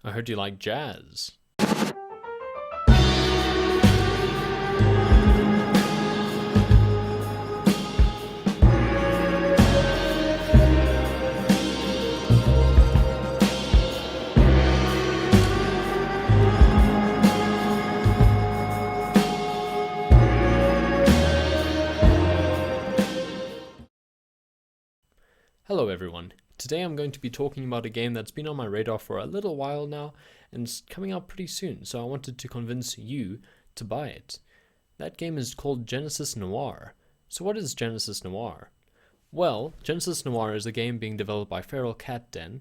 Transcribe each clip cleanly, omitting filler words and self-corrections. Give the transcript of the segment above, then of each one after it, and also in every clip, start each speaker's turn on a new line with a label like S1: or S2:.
S1: I heard you like jazz. Hello everyone. Today I'm going to be talking about a game that's been on my radar for a little while now and it's coming out pretty soon, so I wanted to convince you to buy it. That game is called Genesis Noir. So what is Genesis Noir? Well, Genesis Noir is a game being developed by Feral Cat Den,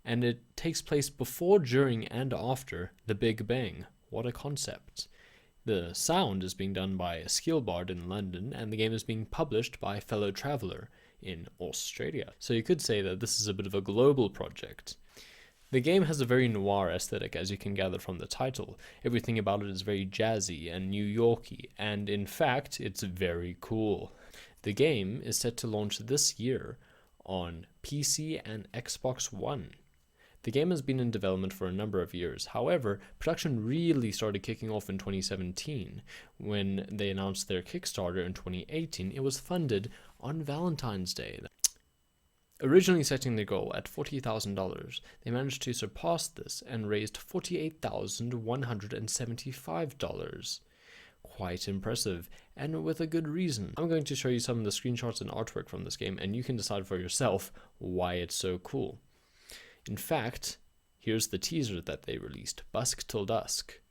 S1: and it takes place before, during, and after the Big Bang. What a concept. The sound is being done by Skillbard in London, and the game is being published by Fellow Traveller in Australia. So you could say that this is a bit of a global project. The game has a very noir aesthetic, as you can gather from the title. Everything about it is very jazzy and New Yorky, and in fact, it's very cool. The game is set to launch this year on PC and Xbox One. The game has been in development for a number of years. However, production really started kicking off in 2017. When they announced their Kickstarter in 2018, it was funded on Valentine's Day. Originally setting their goal at $40,000, they managed to surpass this and raised $48,175. Quite impressive, and with a good reason. I'm going to show you some of the screenshots and artwork from this game, and you can decide for yourself why it's so cool. In fact, here's the teaser that they released, Busk Till Dusk.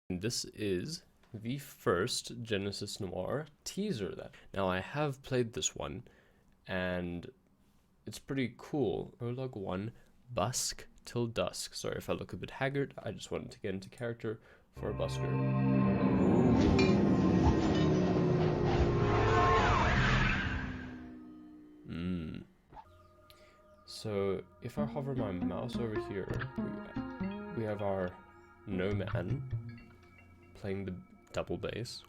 S1: And this is the first Genesis Noir teaser. Now I have played this one, and it's pretty cool. Prologue 1, Busk Till Dusk. Sorry if I look a bit haggard, I just wanted to get into character for a busker. So if I hover my mouse over here, we have our No Man playing the double bass.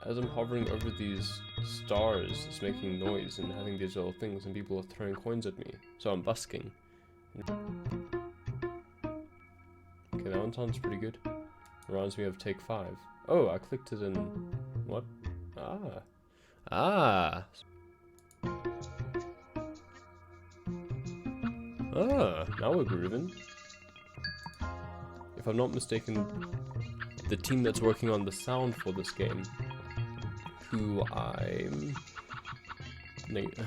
S1: As I'm hovering over these stars, it's making noise and having these little things, and people are throwing coins at me. So I'm busking. Okay, that one sounds pretty good. Reminds me of Take 5. Oh, I clicked it in... what? Ah, now we're grooving. If I'm not mistaken, the team that's working on the sound for this game, who I'm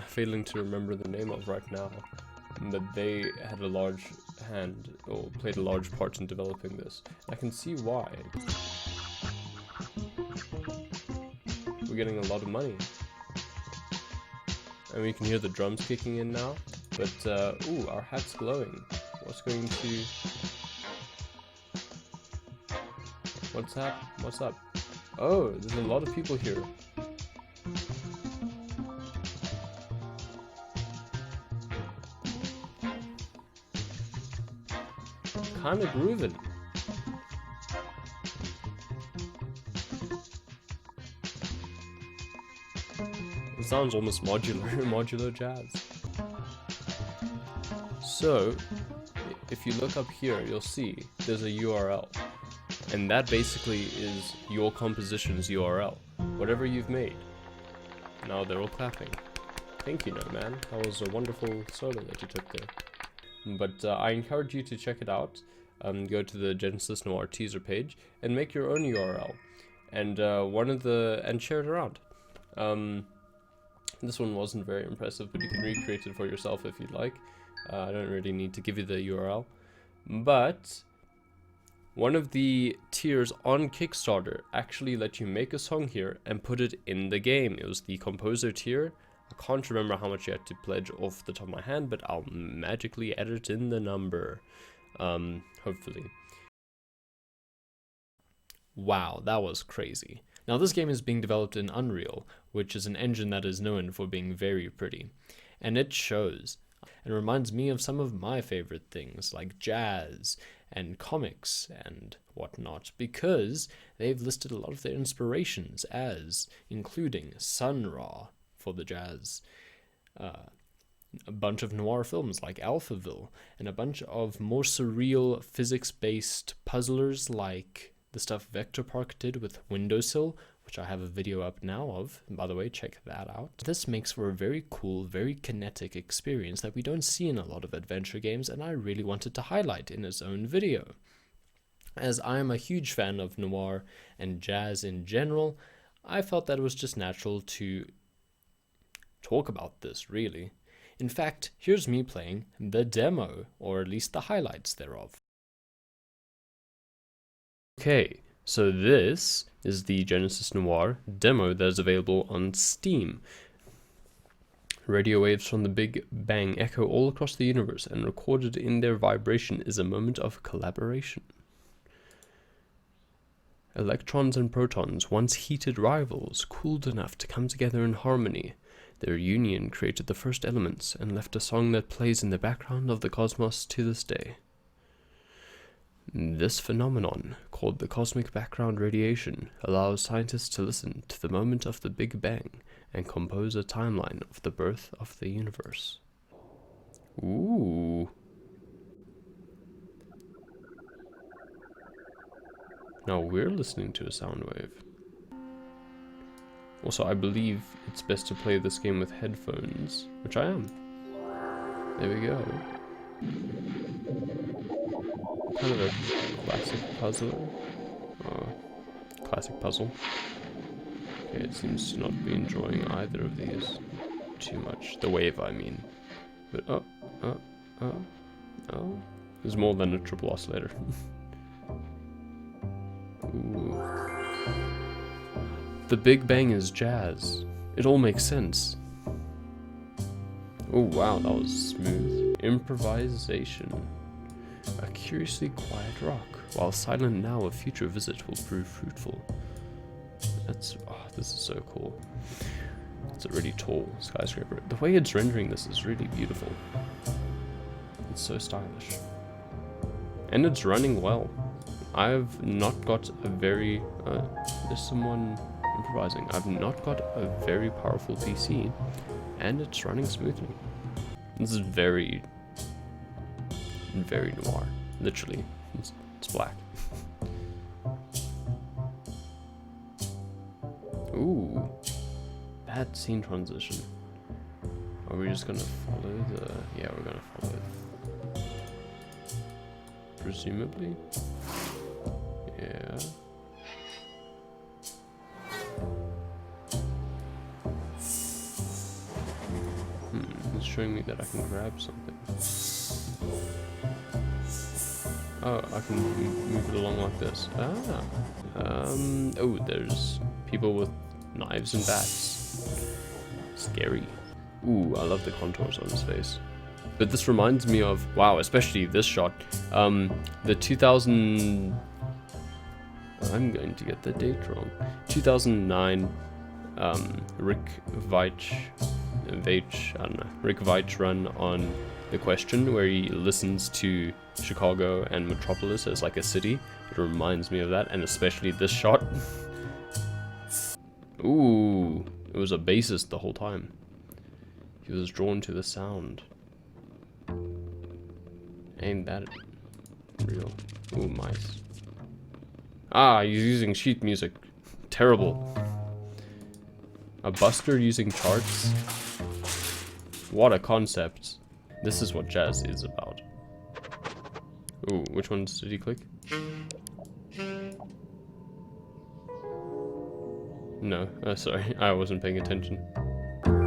S1: failing to remember the name of right now, but they had a large hand, or played a large part in developing this. I can see why. We're getting a lot of money. And we can hear the drums kicking in now. But, ooh, our hat's glowing. What's going to... What's up? What's up? Oh, there's a lot of people here. Kinda grooving. It sounds almost modular jazz. So, if you look up here, you'll see there's a URL, and that basically is your composition's URL, whatever you've made. Now they're all clapping. Thank you, No Man. That was a wonderful solo that you took there. But I encourage you to check it out. Go to the Genesis Noir teaser page and make your own URL, and and share it around. This one wasn't very impressive, but you can recreate it for yourself if you'd like. I don't really need to give you the URL, but one of the tiers on Kickstarter actually let you make a song here and put it in the game. It was the composer tier. I can't remember how much you had to pledge off the top of my hand, but I'll magically edit in the number, hopefully. Wow, that was crazy. Now this game is being developed in Unreal, which is an engine that is known for being very pretty, and it shows. It reminds me of some of my favorite things like jazz and comics and whatnot, because they've listed a lot of their inspirations as including Sun Ra for the jazz, a bunch of noir films like Alphaville, and a bunch of more surreal physics-based puzzlers like the stuff Vector Park did with Windowsill, which I have a video up now of. By the way, check that out. This makes for a very cool, very kinetic experience that we don't see in a lot of adventure games, and I really wanted to highlight in its own video. As I am a huge fan of noir and jazz in general, I felt that it was just natural to talk about this, really. In fact, here's me playing the demo, or at least the highlights thereof. Okay, so this is the Genesis Noir demo that is available on Steam. Radio waves from the Big Bang echo all across the universe, and recorded in their vibration is a moment of collaboration. Electrons and protons, once heated rivals, cooled enough to come together in harmony. Their union created the first elements and left a song that plays in the background of the cosmos to this day. This phenomenon, called the cosmic background radiation, allows scientists to listen to the moment of the Big Bang and compose a timeline of the birth of the universe. Ooh. Now we're listening to a sound wave. Also, I believe it's best to play this game with headphones, which I am. There we go. Kind of a classic puzzler. Classic puzzle. Okay, it seems to not be enjoying either of these too much. The wave, I mean. But, there's more than a triple oscillator. Ooh. The Big Bang is jazz. It all makes sense. Oh wow, that was smooth. Improvisation. A curiously quiet rock, while silent now a future visit will prove fruitful. This is so cool. It's a really tall skyscraper. The way it's rendering this is really beautiful. It's so stylish. And it's running well. I've not got a very, there's someone improvising. I've not got a very powerful PC, and it's running smoothly. This is very noir. Literally, it's black. Ooh, bad scene transition. Are we just gonna follow the? Yeah, we're gonna follow it. Presumably. Yeah. It's showing me that I can grab something. Oh, I can move it along like this. Oh, there's people with knives and bats. Scary. Ooh, I love the contours on his face. But this reminds me of, wow, especially this shot. The 2000... I'm going to get the date wrong. 2009, Rick Veitch run on The Question, where he listens to Chicago and Metropolis as like a city. It reminds me of that, and especially this shot. Ooh, it was a bassist the whole time. He was drawn to the sound. Ain't that real? Ooh, mice. Ah, he's using sheet music. Terrible. A buster using charts? What a concept. This is what jazz is about. Ooh, which ones did he click? No, sorry, I wasn't paying attention.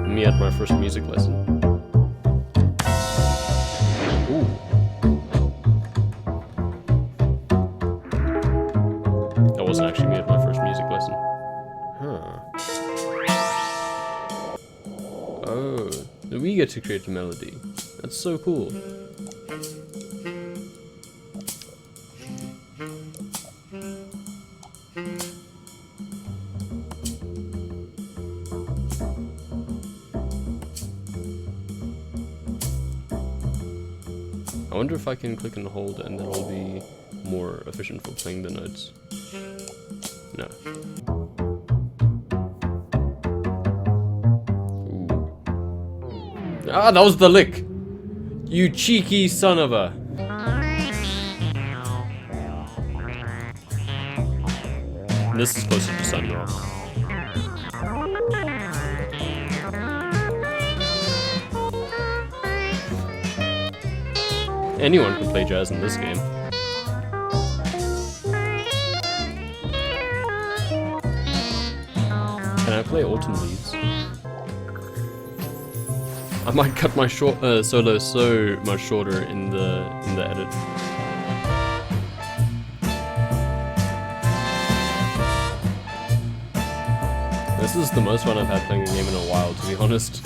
S1: Me at my first music lesson. Ooh. That wasn't actually me at my first music lesson. Huh. Oh, we get to create a melody. That's so cool. I wonder if I can click and hold and that will be more efficient for playing the notes. No. Ooh. Ah, that was the lick! You cheeky son of a... This is closer to Sundown. Anyone can play jazz in this game. Can I play Autumn Leaves? I might cut my solo so much shorter in the edit. This is the most fun I've had playing a game in a while, to be honest.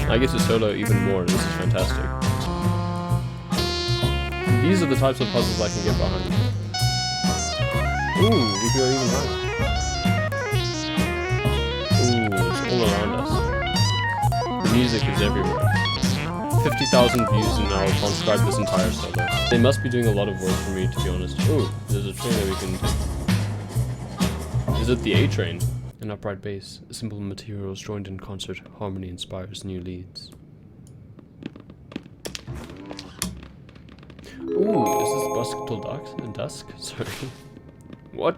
S1: I get to solo even more, this is fantastic. These are the types of puzzles I can get behind. Ooh, we can go even higher. Ooh, it's all around us. The music is everywhere. 50,000 views and I'll transcribe this entire solo. They must be doing a lot of work for me, to be honest. Ooh, there's a train that we can... Is it the A train? An upright bass, simple materials joined in concert, harmony inspires new leads. Ooh, is this Dusk Till Dusk? Sorry. What?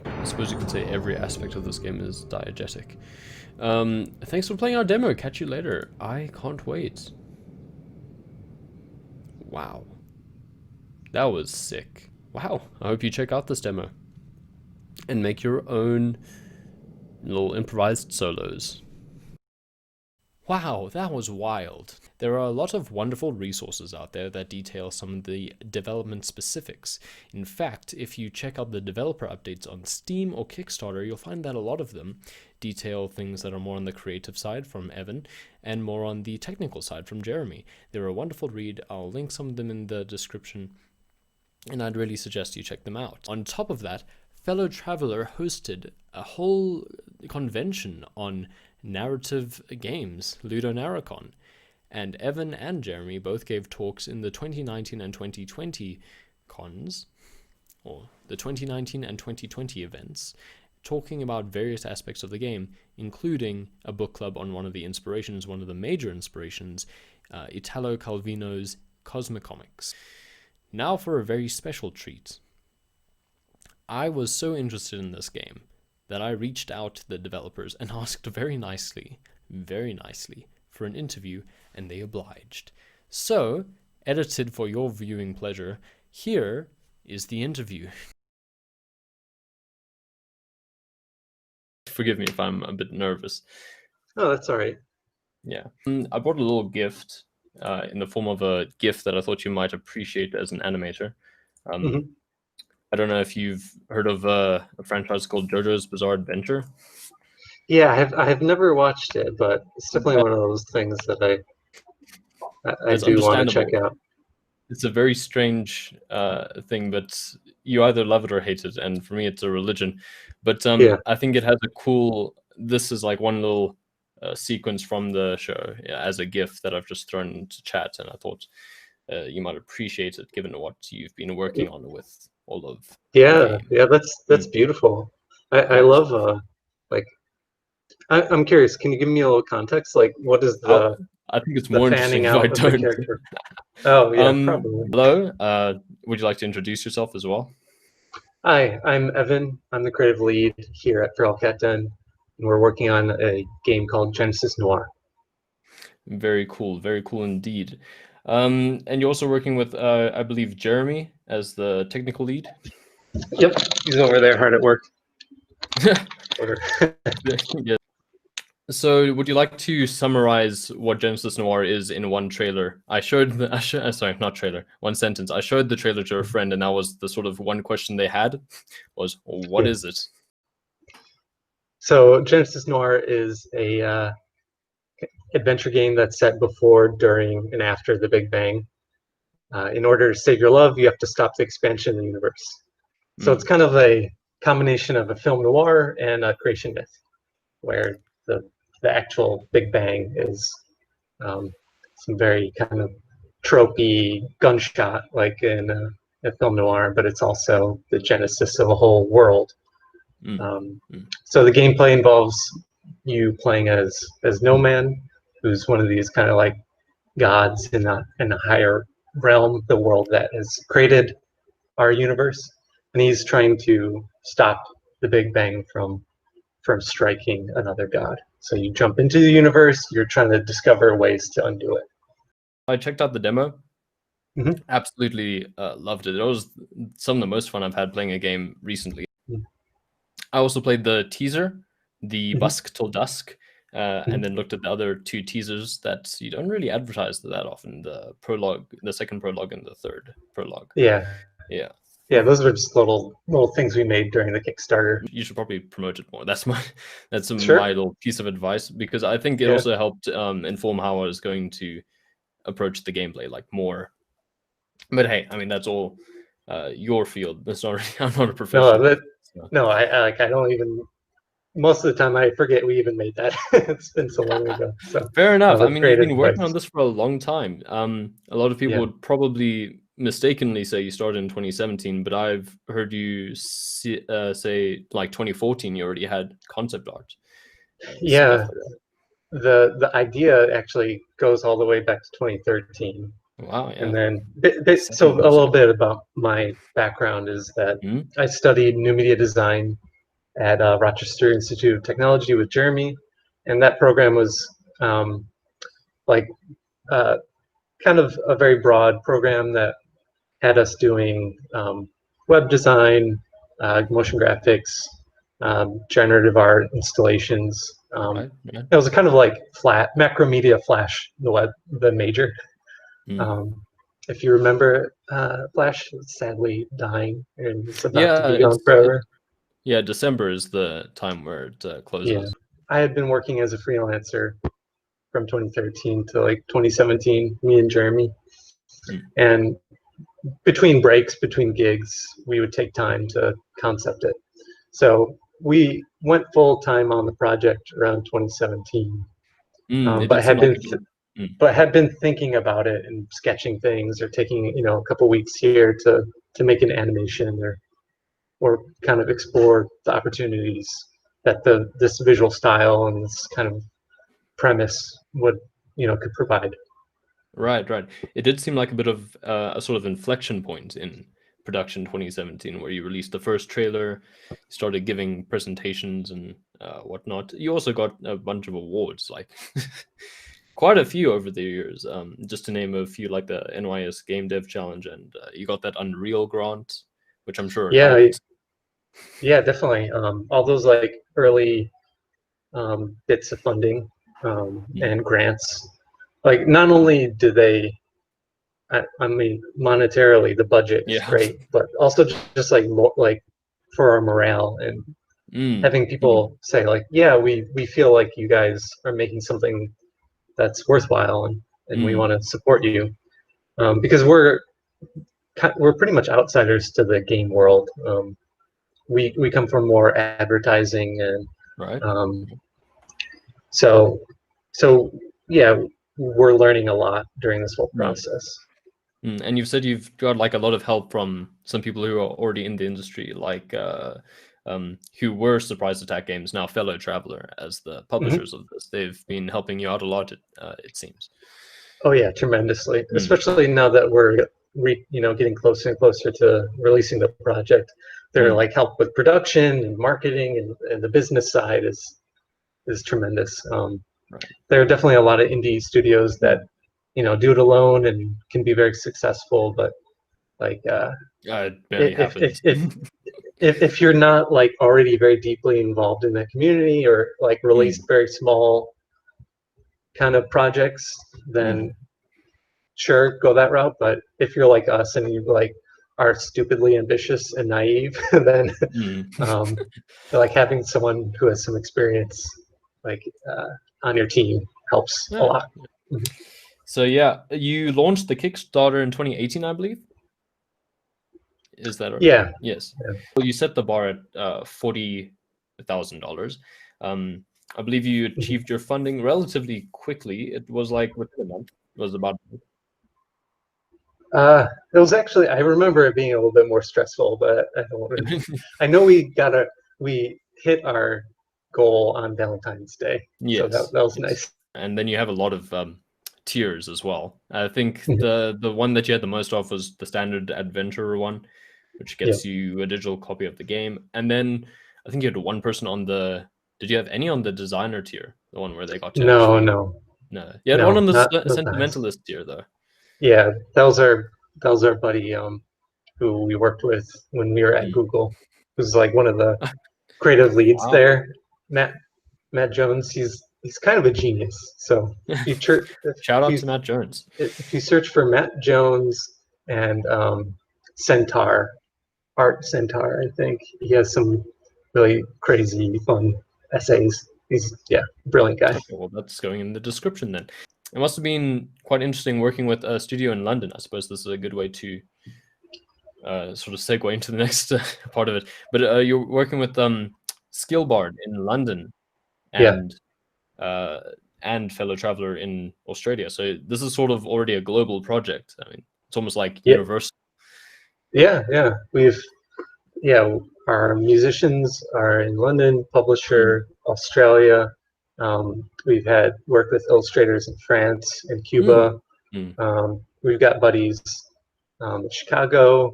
S1: I suppose you could say every aspect of this game is diegetic. Thanks for playing our demo, catch you later. I can't wait. Wow. That was sick. Wow, I hope you check out this demo. And make your own little improvised solos. Wow, that was wild. There are a lot of wonderful resources out there that detail some of the development specifics. In fact, if you check out the developer updates on Steam or Kickstarter, you'll find that a lot of them detail things that are more on the creative side from Evan and more on the technical side from Jeremy. They're a wonderful read. I'll link some of them in the description, and I'd really suggest you check them out. On top of that, Fellow Traveler hosted a whole convention on narrative games, Ludonarracon, and Evan and Jeremy both gave talks in the 2019 and 2020 cons, or the 2019 and 2020 events, talking about various aspects of the game, including a book club on one of the major inspirations, Italo Calvino's Cosmicomics. Now for a very special treat. I was so interested in this game that I reached out to the developers and asked very nicely, for an interview, and they obliged. So, edited for your viewing pleasure, here is the interview. Forgive me if I'm a bit nervous.
S2: Oh, that's all right.
S1: Yeah. I brought a little gift in the form of a GIF that I thought you might appreciate as an animator. I don't know if you've heard of a franchise called JoJo's Bizarre Adventure.
S2: Yeah, I have never watched it, but it's definitely one of those things that I do want to check out.
S1: It's a very strange thing, but you either love it or hate it, and for me it's a religion. But I think it has a cool... This is like one little sequence from the show as a GIF that I've just thrown into chat, and I thought you might appreciate it given what you've been working on with all of
S2: that's beautiful. I love I'm curious, can you give me a little context, like what is the
S1: I think it's more interesting if I don't.
S2: Oh yeah, probably.
S1: Hello, would you like to introduce yourself as well?
S2: Hi, I'm Evan. I'm the creative lead here at Feral Cat Den, and we're working on a game called Genesis Noir.
S1: Very cool indeed. And you're also working with, I believe, Jeremy as the technical lead?
S2: Yep, he's over there hard at work.
S1: Yeah. So, would you like to summarize what Genesis Noir is in one trailer? One sentence. I showed the trailer to a friend, and that was the sort of one question they had, was, what is it?
S2: So, Genesis Noir is a adventure game that's set before, during, and after the Big Bang. In order to save your love, you have to stop the expansion of the universe. So it's kind of a combination of a film noir and a creation myth, where the actual Big Bang is some very kind of tropey gunshot, like in a film noir, but it's also the genesis of a whole world. So the gameplay involves you playing as Nomad, who's one of these kind of like gods in a higher realm, the world that has created our universe, and he's trying to stop the Big Bang from striking another god. So you jump into the universe, you're trying to discover ways to undo it.
S1: I checked out the demo.
S2: Mhm.
S1: Absolutely loved it. It was some of the most fun I've had playing a game recently.
S2: Mhm.
S1: I also played the teaser, the
S2: Mhm.
S1: Busk Till Dusk, and then looked at the other two teasers that you don't really advertise that often, the prologue, the second prologue, and the third prologue.
S2: Yeah.
S1: Yeah.
S2: Yeah, those were just little things we made during the Kickstarter.
S1: You should probably promote it more. That's my
S2: Sure.
S1: little piece of advice, because I think it
S2: Yeah.
S1: also helped inform how I was going to approach the gameplay like more. But hey, I mean, that's all your field. That's not really, I'm not a professional.
S2: No, I don't even. Most of the time, I forget we even made that. It's been so long ago. So
S1: Fair enough. I
S2: that's
S1: mean, you've
S2: great
S1: been working on
S2: advice.
S1: this for a long time. A lot of people
S2: Yeah.
S1: would probably mistakenly say you started in 2017, but I've heard you say like 2014 you already had concept art. Stuff
S2: Yeah.
S1: like
S2: The idea actually goes all the way back to 2013.
S1: that. Wow, yeah.
S2: And then, so
S1: 7
S2: a
S1: years
S2: little
S1: ago.
S2: bit about my background is that
S1: Hmm?
S2: I studied new media design at Rochester Institute of Technology with Jeremy, and that program was um, like uh, kind of a very broad program that had us doing web design, motion graphics, generative art installations.
S1: Right, right.
S2: It was a kind of like flat Macromedia Flash, the major.
S1: Mm.
S2: Um, if you remember, Flash is sadly dying and it's about to
S1: Yeah,
S2: be gone forever.
S1: yeah, December is the time where it
S2: Yeah,
S1: closes.
S2: I had been working as a freelancer from 2013 to like 2017, me and Jeremy.
S1: Mm.
S2: And between breaks, between gigs, we would take time to concept it. So we went full time on the project around 2017,
S1: It
S2: but
S1: did seem
S2: had
S1: like
S2: been
S1: a good. Mm.
S2: thinking about it and sketching things, or taking a couple weeks here to make an animation, or kind of explore the opportunities that this visual style and this kind of premise would could provide.
S1: Right, right. It did seem like a bit of a sort of inflection point in production 2017, where you released the first trailer, started giving presentations and whatnot. You also got a bunch of awards, like quite a few over the years. Just to name a few, like the NYS Game Dev Challenge, and you got that Unreal grant, which I'm sure
S2: Yeah,
S1: helped.
S2: yeah, definitely. All those like early bits of funding
S1: Mm.
S2: and grants, like not only do they, I mean, monetarily the budget is
S1: Yeah.
S2: great, but also just like like for our morale and
S1: Mm.
S2: having
S1: Mm.
S2: people say like, yeah, we feel like you guys are making something that's worthwhile, and we want
S1: Mm.
S2: to support you, because we're pretty much outsiders to the game world. We come from more advertising, and
S1: Right.
S2: um, so so yeah, we're learning a lot during this whole
S1: Mm.
S2: process.
S1: And you've said you've got like a lot of help from some people who are already in the industry, like who were Surprise Attack Games, now Fellow Traveler, as the
S2: Hmm.
S1: publishers of this. They've been helping you out a lot, it seems.
S2: Oh yeah, tremendously.
S1: Mm.
S2: Especially now that we're getting closer and closer to releasing the project. They're
S1: Mm.
S2: like help with production and marketing, and the business side is tremendous.
S1: Right.
S2: There are definitely a lot of indie studios that
S1: Mm.
S2: do it alone and can be very successful, but like
S1: It barely
S2: if
S1: happens.
S2: if you're not like already very deeply involved in that community, or like released
S1: Mm.
S2: very small kind of projects,
S1: Mm.
S2: then sure, go that route. But if you're like us and you like are stupidly ambitious and naive, then
S1: Mm.
S2: um, like having someone who has some experience like on your team helps a
S1: Yeah.
S2: lot. Mhm.
S1: So yeah, you launched the Kickstarter in 2018, I believe. Is that right?
S2: Yeah.
S1: Yes.
S2: Yeah.
S1: Well, you set the bar at $40,000. I believe you
S2: Mhm.
S1: achieved your funding relatively quickly. It was like within a month. It was about.
S2: It was actually, I remember it being a little bit more stressful, but I don't. I know we hit our goal on Valentine's Day.
S1: Yes,
S2: So that was
S1: yes.
S2: nice.
S1: And then you have a lot of tiers as well. I think the one that you had the most of was the standard adventurer one, which gets you a digital copy of the game. And then I think you had one person on the. Did you have any on the designer tier? The one where they got to
S2: No,
S1: actually.
S2: no,
S1: No, you had
S2: no,
S1: one on the
S2: not nice.
S1: sentimentalist tier though.
S2: Yeah, that was our buddy who we worked with when we were at Google. Who's like one of the creative leads
S1: Wow.
S2: there. Matt Jones. He's kind of a genius. So if you
S1: Shout out to Matt Jones.
S2: If you search for Matt Jones and Centaur, Art Centaur, I think he has some really crazy, fun essays. He's brilliant guy.
S1: Okay, well, that's going in the description then. It must have been quite interesting working with a studio in London. I suppose this is a good way to sort of segue into the next part of it. But you're working with Skillbard in London and Fellow Traveler in Australia. So this is sort of already a global project. I mean, it's almost like universal.
S2: Yeah. Our musicians are in London, publisher Australia. We've had work with illustrators in France and Cuba. We've got buddies in Chicago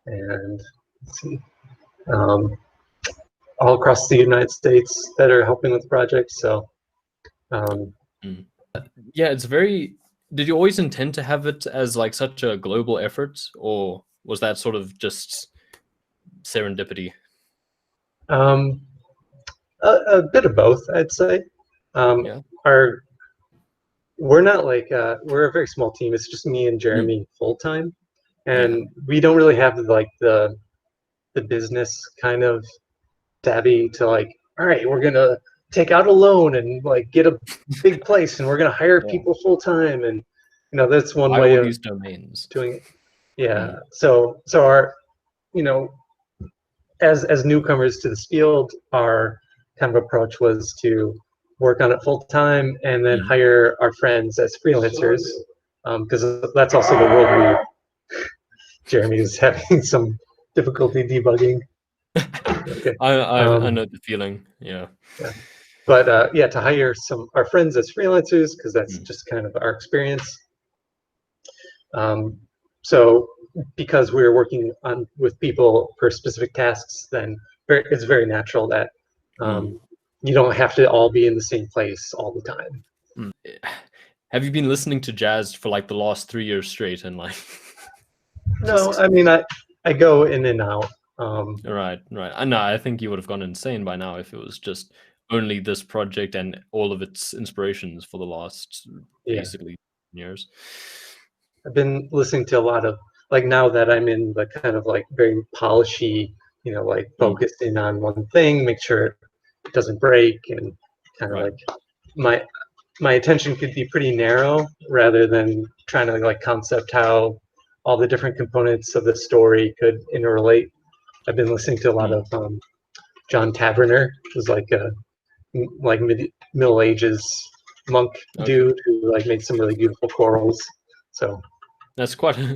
S2: and let's see, all across the United States that are helping with the project. So,
S1: yeah, it's very. Did you always intend to have it as like such a global effort, or was that sort of just serendipity?
S2: A bit of both, I'd say. We're not like we're a very small team. It's just me and Jeremy full time, and we don't really have like the business kind of savvy to like, all right, we're gonna take out a loan and like get a big place, and we're gonna hire people full time, and that's one way of
S1: these domains
S2: doing it. So our as newcomers to this field, our kind of approach was to work on it full time and then hire our friends as freelancers, because that's also the world Jeremy is having some difficulty debugging.
S1: Okay. I know the feeling.
S2: But to hire our friends as freelancers, because that's just kind of our experience. So because we're working with people for specific tasks, then it's very natural that you don't have to all be in the same place all the time.
S1: Have you been listening to jazz for like the last 3 years straight and like?
S2: No, I mean I go in and out.
S1: Right. No, I think you would have gone insane by now if it was just only this project and all of its inspirations for the last basically years.
S2: I've been listening to a lot of, like, now that I'm in the kind of like very polishy, like focusing on one thing, make sure it doesn't break, and kind of like my attention could be pretty narrow rather than trying to like concept how all the different components of the story could interrelate. I've been listening to a lot of John Taverner, who's like a Middle Ages monk dude who like made some really beautiful chorals. So
S1: that's quite a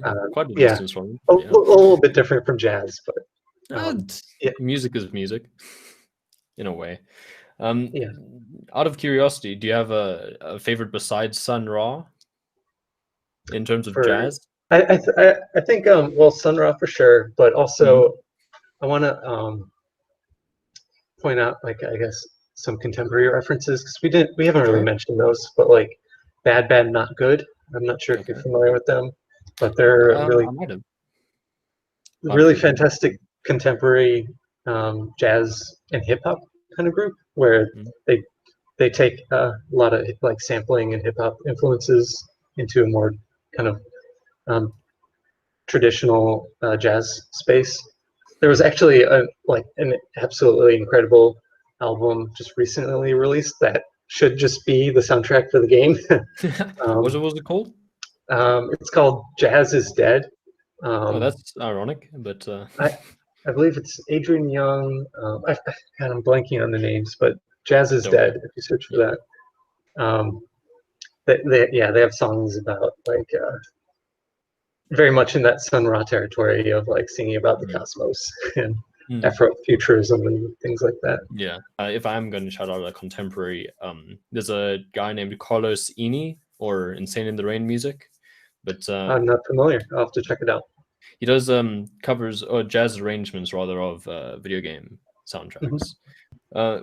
S1: distance from him.
S2: A little bit different from jazz, but
S1: music is music in a way. Out of curiosity, do you have a favorite besides Sun Ra in terms of jazz?
S2: I think Sun Ra for sure, but also I want to point out, like, I guess some contemporary references, because we haven't really mentioned those, but like Bad Bad Not Good. I'm not sure if you're familiar with them, but they're really fantastic contemporary jazz and hip hop kind of group, where they take a lot of like sampling and hip hop influences into a more kind of traditional jazz space. There was actually an absolutely incredible album just recently released that should just be the soundtrack for the game.
S1: What was it called?
S2: It's called Jazz is Dead.
S1: That's ironic, but
S2: I believe it's Adrian Young. I'm blanking on the names, but Jazz is Dead. If you search for that, they have songs about like very much in that Sun Ra territory of like singing about the cosmos. And
S1: Mm.
S2: Afrofuturism and things like that.
S1: Yeah. If I'm going to shout out a contemporary, there's a guy named Carlos Ini, or Insane in the Rain music, but
S2: I'm not familiar. I'll have to check it out.
S1: he does covers or jazz arrangements rather of video game soundtracks.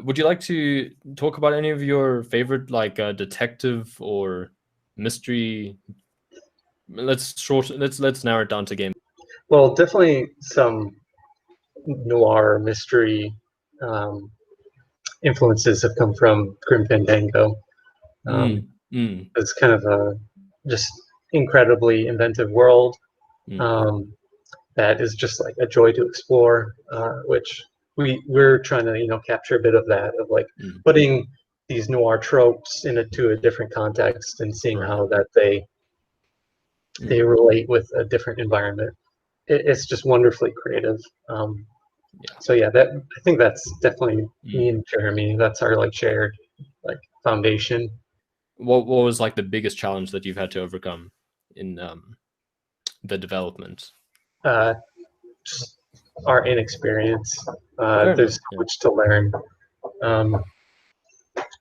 S1: Would you like to talk about any of your favorite like detective or mystery? Let's narrow it down to game.
S2: Well, definitely some noir mystery influences have come from Grim Fandango. It's kind of a just incredibly inventive world that is just like a joy to explore, which we're trying to capture a bit of that, of like putting these noir tropes into a different context and seeing how that they relate with a different environment. It's just wonderfully creative. So yeah, I think that's definitely me and Jeremy. That's our like shared like foundation.
S1: What was like the biggest challenge that you've had to overcome in the development?
S2: Just our inexperience.
S1: Fair
S2: There's
S1: enough,
S2: so much to learn.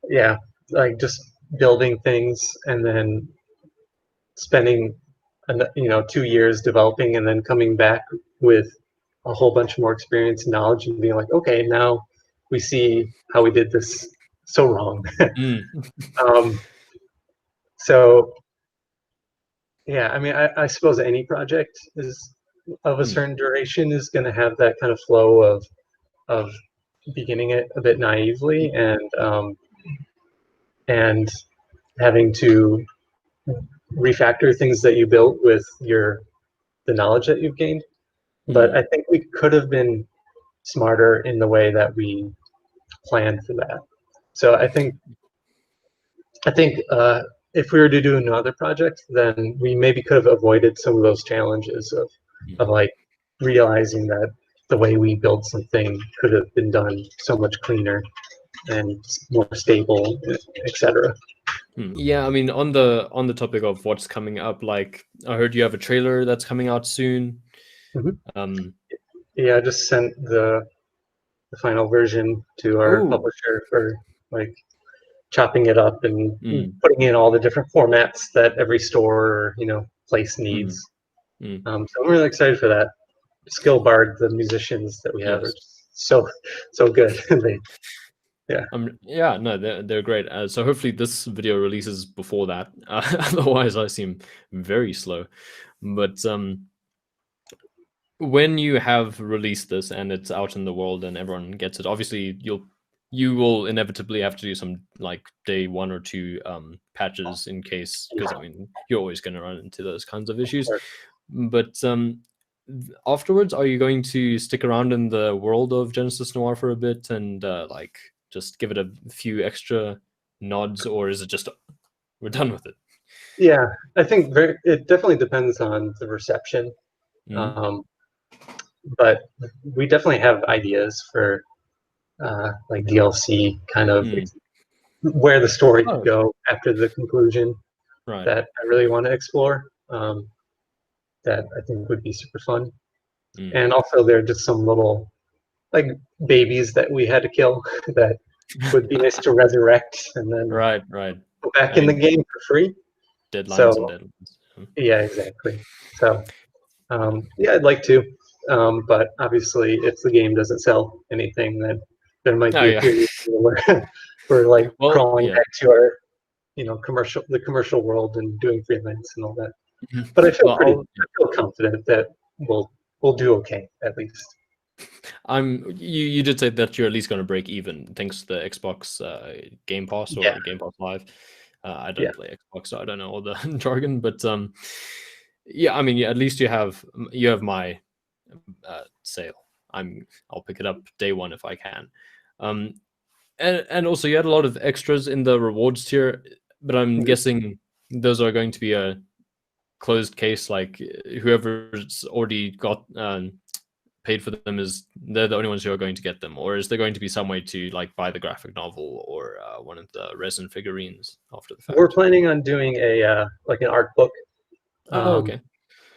S2: Yeah, like just building things and then spending 2 years developing and then coming back with a whole bunch more experience and knowledge and being like, okay, now we see how we did this so wrong. So yeah, I mean, I suppose any project is of a certain duration is going to have that kind of flow of beginning it a bit naively and having to refactor things that you built with the knowledge that you've gained. But I think we could have been smarter in the way that we planned for that. So I think if we were to do another project, then we maybe could have avoided some of those challenges of like realizing that the way we built something could have been done so much cleaner and more stable, etc.
S1: Yeah, I mean, on the topic of what's coming up, like I heard you have a trailer that's coming out soon.
S2: Yeah, I just sent the final version to our publisher for like chopping it up and putting in all the different formats that every store or place needs. So I'm really excited for that. Skill Bard, the musicians that we have are so good.
S1: Yeah, no, they're great. So hopefully this video releases before that. Otherwise, I seem very slow. But when you have released this and it's out in the world and everyone gets it, obviously you will inevitably have to do some like day 1 or 2 patches in case, because I mean you're always going to run into those kinds of issues. But afterwards, are you going to stick around in the world of Genesis Noir for a bit and like just give it a few extra nods, or is it just we're done with it?
S2: Yeah, I think it definitely depends on the reception. But we definitely have ideas for like DLC kind of where the story could go after the conclusion that I really want to explore. That I think would be super fun. And also there are just some little like babies that we had to kill that would be nice to resurrect and then go back in the game for free.
S1: Deadlines and deadlines.
S2: Yeah, exactly. So yeah, I'd like to. But obviously if the game doesn't sell anything, then there might be a period where we're like crawling back to our the commercial world and doing freelance and all that. But I feel confident that we'll do okay at least.
S1: You did say that you're at least going to break even thanks to the Xbox Game Pass or Game Pass Live. I don't play Xbox, so I don't know all the jargon, but yeah, I mean, at least you have my sale. I'll pick it up day 1 if I can. And also you had a lot of extras in the rewards tier, but I'm guessing those are going to be a closed case, like whoever's already got paid for them they're the only ones who are going to get them, or is there going to be some way to like buy the graphic novel or one of the resin figurines after the fact?
S2: We're planning on doing a like an art book.
S1: Okay.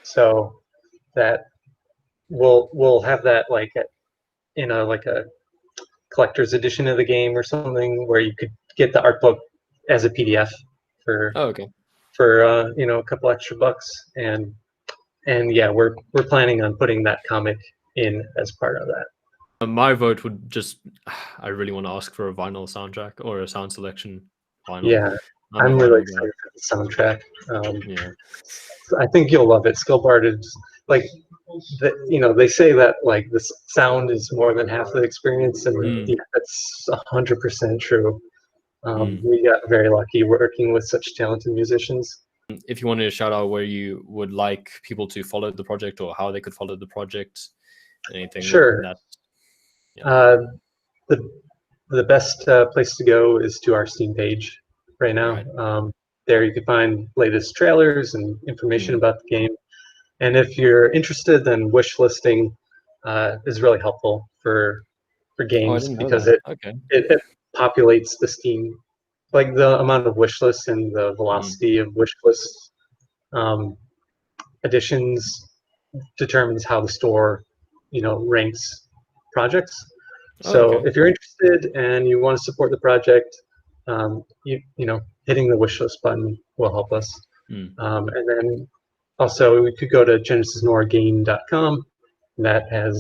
S2: So that we'll have that like in a collector's edition of the game or something, where you could get the art book as a PDF for
S1: Oh, okay.
S2: a couple extra bucks. And yeah, we're planning on putting that comic in as part of that.
S1: My vote would just, I really want to ask for a vinyl soundtrack or a sound selection vinyl.
S2: Yeah,
S1: I'm a
S2: I'm really
S1: vinyl guy.
S2: excited for the soundtrack.
S1: Yeah.
S2: I think you'll love it. Skullbard is like, they say that like the sound is more than half the experience, and
S1: Mm,
S2: yeah, that's 100% true.
S1: mm.
S2: We got very lucky working with such talented musicians.
S1: If you wanted to shout out where you would like people to follow the project or how they could follow the project, anything
S2: Sure.
S1: that, yeah.
S2: Uh, the the best place to go is to our Steam page right now.
S1: Right.
S2: There you can find latest trailers and information
S1: Mm.
S2: about the game. And if you're interested, then wish listing is really helpful for
S1: Oh, I
S2: games
S1: didn't know
S2: because
S1: that. Okay.
S2: it populates the Steam, like the amount of wish lists and the
S1: Mm.
S2: velocity of wish lists um, additions determines how the store, ranks projects.
S1: Oh,
S2: So
S1: okay.
S2: if you're interested and you want to support the project, hitting the wish list button will help us.
S1: Mm.
S2: And then also we could go to genesisnoirgame.com. That has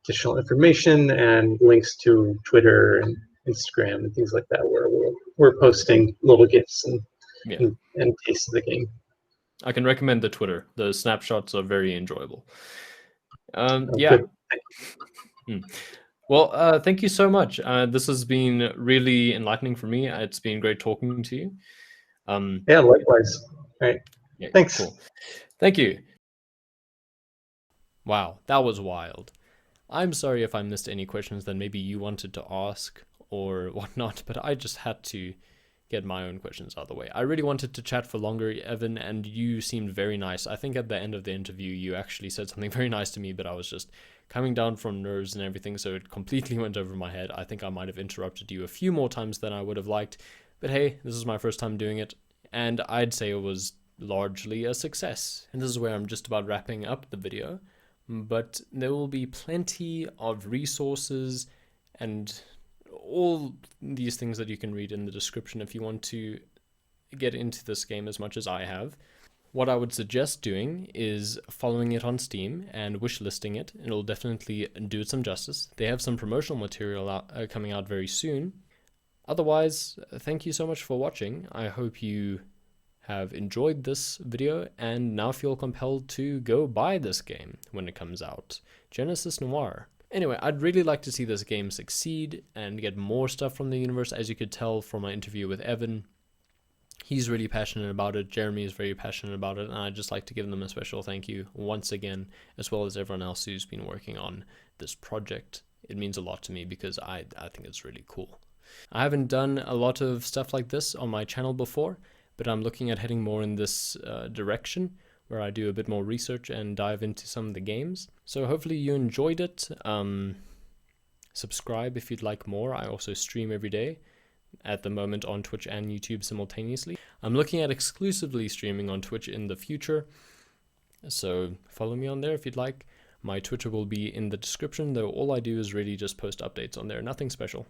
S2: additional information and links to Twitter and Instagram and things like that, where we're posting little gifs and
S1: Yeah.
S2: and tastes of the game.
S1: I can recommend the Twitter. The snapshots are very enjoyable.
S2: Oh,
S1: Yeah.
S2: good.
S1: Mm. Well, thank you so much. This has been really enlightening for me. It's been great talking to you.
S2: Yeah, likewise. All right.
S1: Yeah,
S2: Thanks.
S1: cool. Thank you. Wow, that was wild. I'm sorry if I missed any questions that maybe you wanted to ask or whatnot, but I just had to get my own questions out of the way. I really wanted to chat for longer, Evan, and you seemed very nice. I think at the end of the interview, you actually said something very nice to me, but I was just coming down from nerves and everything, so it completely went over my head. I think I might have interrupted you a few more times than I would have liked, but hey, this is my first time doing it, and I'd say it was largely a success. And this is where I'm just about wrapping up the video, but there will be plenty of resources and all these things that you can read in the description if you want to get into this game as much as I have. What I would suggest doing is following it on Steam and wishlisting it. It'll definitely do it some justice. They have some promotional material coming out very soon. Otherwise, thank you so much for watching. I hope you have enjoyed this video and now feel compelled to go buy this game when it comes out. Genesis Noir. Anyway, I'd really like to see this game succeed and get more stuff from the universe. As you could tell from my interview with Evan, he's really passionate about it. Jeremy is very passionate about it, and I'd just like to give them a special thank you once again, as well as everyone else who's been working on this project. It means a lot to me because I think it's really cool. I haven't done a lot of stuff like this on my channel before, but I'm looking at heading more in this direction, where I do a bit more research and dive into some of the games. So hopefully you enjoyed it. Subscribe if you'd like more. I also stream every day, at the moment on Twitch and YouTube simultaneously. I'm looking at exclusively streaming on Twitch in the future, so follow me on there if you'd like. My Twitter will be in the description, though all I do is really just post updates on there, nothing special.